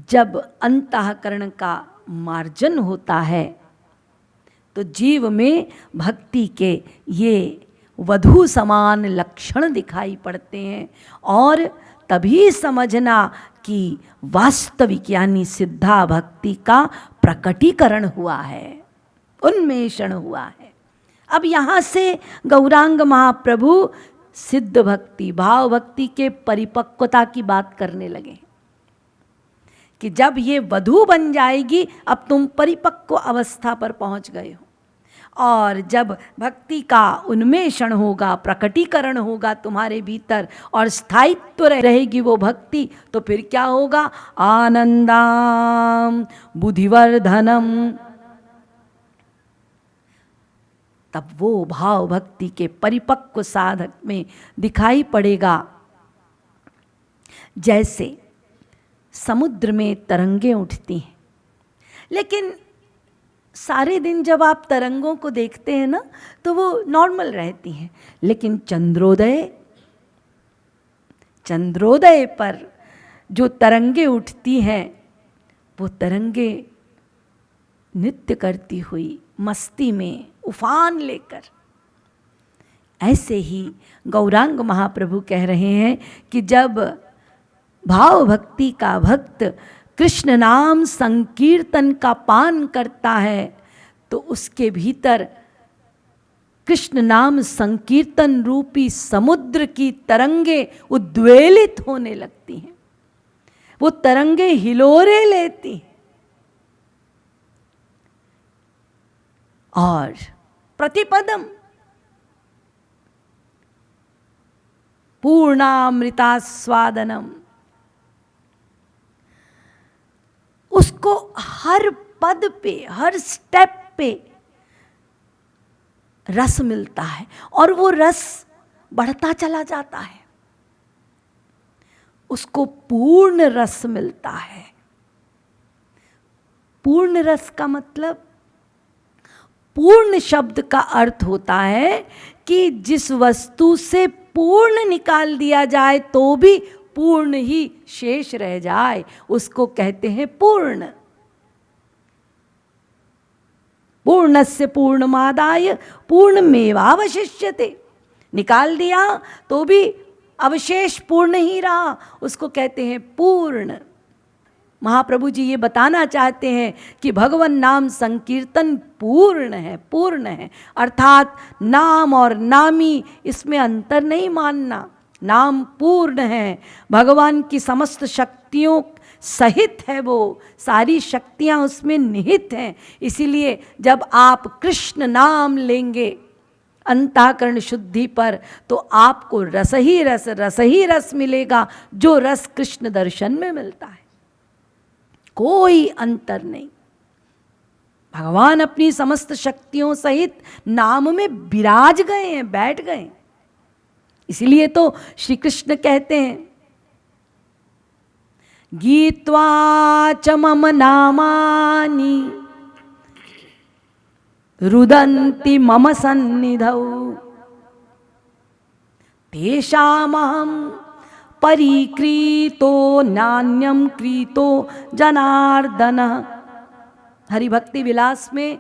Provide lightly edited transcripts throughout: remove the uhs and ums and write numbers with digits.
जब अंतःकरण का मार्जन होता है तो जीव में भक्ति के ये वधू समान लक्षण दिखाई पड़ते हैं, और तभी समझना कि वास्तविक यानी सिद्धा भक्ति का प्रकटीकरण हुआ है, उन्मेषण हुआ है। अब यहाँ से गौरांग महाप्रभु सिद्ध भक्ति, भाव भक्ति के परिपक्वता की बात करने लगे कि जब ये वधू बन जाएगी, अब तुम परिपक्व अवस्था पर पहुंच गए हो, और जब भक्ति का उन्मेषण होगा, प्रकटीकरण होगा तुम्हारे भीतर और स्थायित्व रहेगी वो भक्ति, तो फिर क्या होगा? आनंदाम बुद्धिवर्धनम। तब वो भाव भक्ति के परिपक्व साधक में दिखाई पड़ेगा जैसे समुद्र में तरंगें उठती हैं, लेकिन सारे दिन जब आप तरंगों को देखते हैं ना तो वो नॉर्मल रहती हैं, लेकिन चंद्रोदय पर जो तरंगे उठती हैं वो तरंगे नृत्य करती हुई मस्ती में उफान लेकर, ऐसे ही गौरांग महाप्रभु कह रहे हैं कि जब भाव भक्ति का भक्त कृष्ण नाम संकीर्तन का पान करता है तो उसके भीतर कृष्ण नाम संकीर्तन रूपी समुद्र की तरंगे उद्वेलित होने लगती हैं, वो तरंगे हिलोरे लेती हैं और प्रतिपदम पूर्णामृतास्वादनम, उसको हर पद पे, हर स्टेप पे रस मिलता है और वो रस बढ़ता चला जाता है, उसको पूर्ण रस मिलता है। पूर्ण रस का मतलब, पूर्ण शब्द का अर्थ होता है कि जिस वस्तु से पूर्ण निकाल दिया जाए तो भी पूर्ण ही शेष रह जाए, उसको कहते हैं पूर्ण। पूर्णस्य पूर्णमादाय पूर्णमेवावशिष्यते, निकाल दिया तो भी अवशेष पूर्ण ही रहा, उसको कहते हैं पूर्ण। महाप्रभु जी ये बताना चाहते हैं कि भगवान नाम संकीर्तन पूर्ण है, पूर्ण है, अर्थात नाम और नामी इसमें अंतर नहीं मानना। नाम पूर्ण है, भगवान की समस्त शक्तियों सहित है, वो सारी शक्तियाँ उसमें निहित हैं। इसीलिए जब आप कृष्ण नाम लेंगे अंतःकरण शुद्धि पर तो आपको रस ही रस मिलेगा, जो रस कृष्ण दर्शन में मिलता है, कोई अंतर नहीं। भगवान अपनी समस्त शक्तियों सहित नाम में विराज गए हैं, बैठ गए। इसीलिए तो श्री कृष्ण कहते हैं गीत्वा च मम नामानि रुदन्ति मम सन्निधौ तेषामहं परिक्रीतो नान्यम क्रीतो जनार्दन। हरिभक्ति विलास में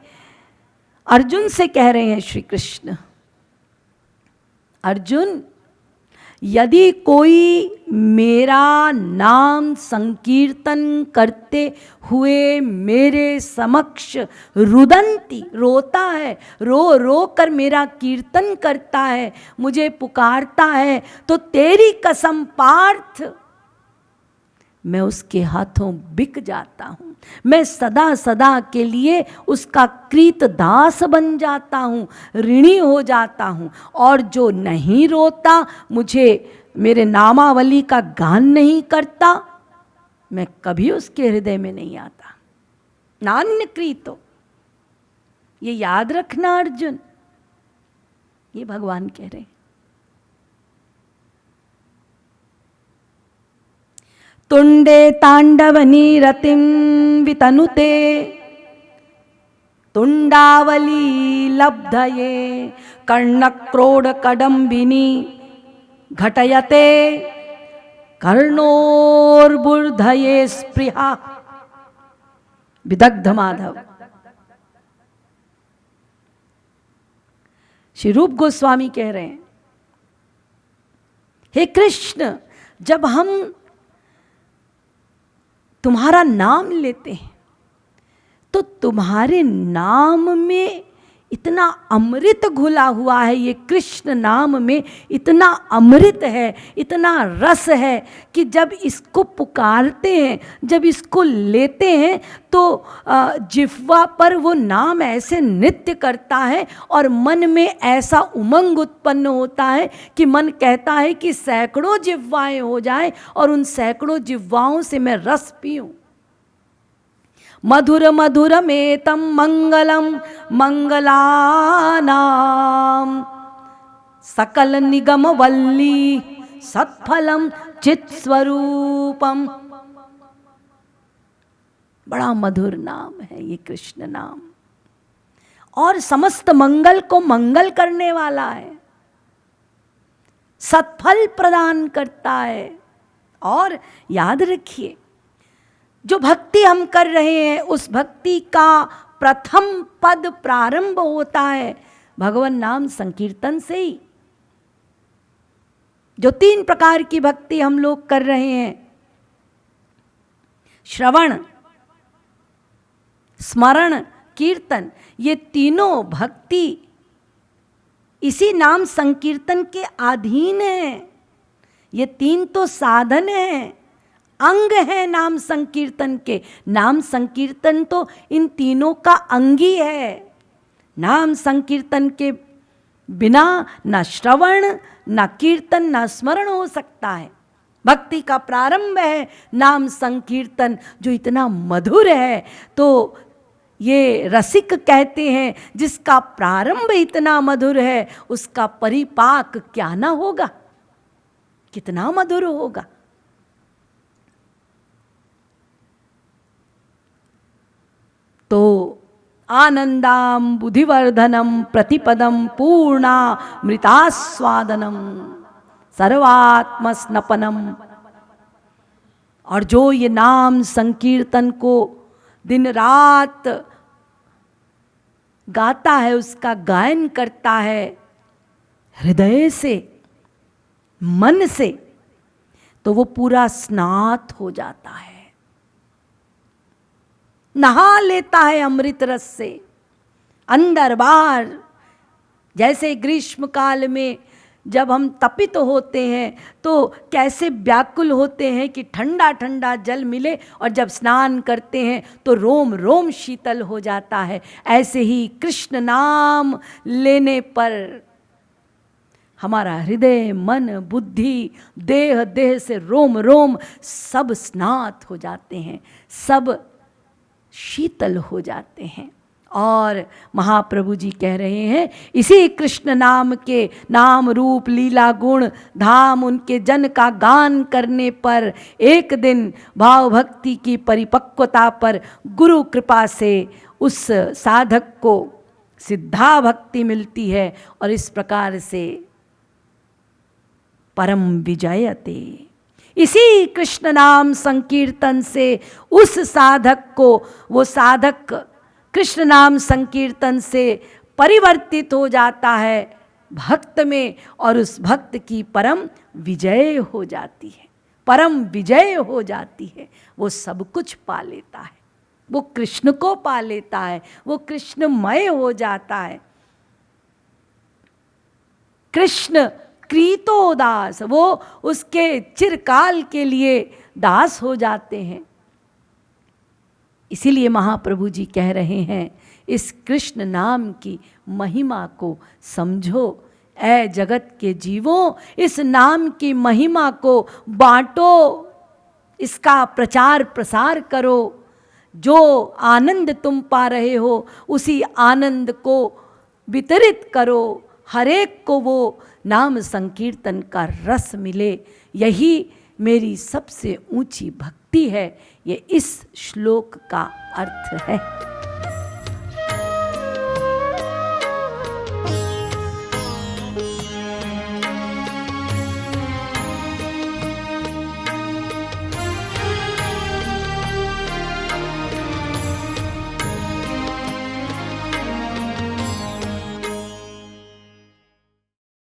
अर्जुन से कह रहे हैं श्री कृष्ण, अर्जुन यदि कोई मेरा नाम संकीर्तन करते हुए मेरे समक्ष रुदंती, रोता है, रो रो कर मेरा कीर्तन करता है, मुझे पुकारता है, तो तेरी कसम पार्थ मैं उसके हाथों बिक जाता हूँ, मैं सदा सदा के लिए उसका कृत दास बन जाता हूँ, ऋणी हो जाता हूँ। और जो नहीं रोता, मुझे मेरे नामावली का गान नहीं करता, मैं कभी उसके हृदय में नहीं आता। नान्य कृतो, ये याद रखना अर्जुन, ये भगवान कह रहे हैं। तुंडे तांडवनी रतिम वितनुते तुंडावली लब्धये कर्णक्रोड कडम्बिनी घटयते कर्णोर्बुर्धये स्पृहा। विदग्ध माधव। श्री रूप गोस्वामी कह रहे हैं, हे कृष्ण, जब हम तुम्हारा नाम लेते हैं तो तुम्हारे नाम में इतना अमृत घुला हुआ है, ये कृष्ण नाम में इतना अमृत है, इतना रस है कि जब इसको पुकारते हैं, जब इसको लेते हैं तो जिह्वा पर वो नाम ऐसे नृत्य करता है और मन में ऐसा उमंग उत्पन्न होता है कि मन कहता है कि सैकड़ों जिह्वाएं हो जाएं और उन सैकड़ों जिह्वाओं से मैं रस पीऊं। मधुर मधुरमेतं मंगलम मंगलानाम सकल निगम वल्ली सत्फलम चित्स्वरूपम। बड़ा मधुर नाम है ये कृष्ण नाम, और समस्त मंगल को मंगल करने वाला है, सत्फल प्रदान करता है। और याद रखिए, जो भक्ति हम कर रहे हैं उस भक्ति का प्रथम पद प्रारंभ होता है भगवान नाम संकीर्तन से ही। जो 3 प्रकार की भक्ति हम लोग कर रहे हैं, श्रवण, स्मरण, कीर्तन, ये तीनों भक्ति इसी नाम संकीर्तन के अधीन है। ये 3 तो साधन हैं, अंग है नाम संकीर्तन के। नाम संकीर्तन तो इन तीनों का अंग ही है। नाम संकीर्तन के बिना न श्रवण, न कीर्तन, न स्मरण हो सकता है। भक्ति का प्रारंभ है नाम संकीर्तन, जो इतना मधुर है। तो ये रसिक कहते हैं, जिसका प्रारंभ इतना मधुर है उसका परिपाक क्या ना होगा, कितना मधुर होगा। तो आनंदाम बुद्धिवर्धनम प्रतिपदम पूर्णा मृतास्वादनम सर्वात्मस्नपनम। और जो ये नाम संकीर्तन को दिन रात गाता है, उसका गायन करता है हृदय से, मन से, तो वो पूरा स्नात हो जाता है, नहा लेता है अमृत रस से अंदर बाहर। जैसे ग्रीष्म काल में जब हम तपित होते हैं तो कैसे व्याकुल होते हैं कि ठंडा ठंडा जल मिले, और जब स्नान करते हैं तो रोम रोम शीतल हो जाता है। ऐसे ही कृष्ण नाम लेने पर हमारा हृदय, मन, बुद्धि, देह, देह से रोम रोम सब स्नात हो जाते हैं, सब शीतल हो जाते हैं। और महाप्रभु जी कह रहे हैं, इसी कृष्ण नाम के नाम रूप लीला गुण धाम उनके जन का गान करने पर एक दिन भाव भक्ति की परिपक्वता पर गुरु कृपा से उस साधक को सिद्धा भक्ति मिलती है, और इस प्रकार से परम विजयते। इसी कृष्ण नाम संकीर्तन से उस साधक को, वो साधक कृष्ण नाम संकीर्तन से परिवर्तित हो जाता है भक्त में, और उस भक्त की परम विजय हो जाती है, परम विजय हो जाती है। वो सब कुछ पा लेता है, वो कृष्ण को पा लेता है, वो कृष्णमय हो जाता है। कृष्ण क्रीतो दास, वो उसके चिरकाल के लिए दास हो जाते हैं। इसीलिए महाप्रभु जी कह रहे हैं, इस कृष्ण नाम की महिमा को समझो, ऐ जगत के जीवों, इस नाम की महिमा को बांटो, इसका प्रचार प्रसार करो। जो आनंद तुम पा रहे हो उसी आनंद को वितरित करो, हर एक को वो नाम संकीर्तन का रस मिले। यही मेरी सबसे ऊंची भक्ति है। ये इस श्लोक का अर्थ है।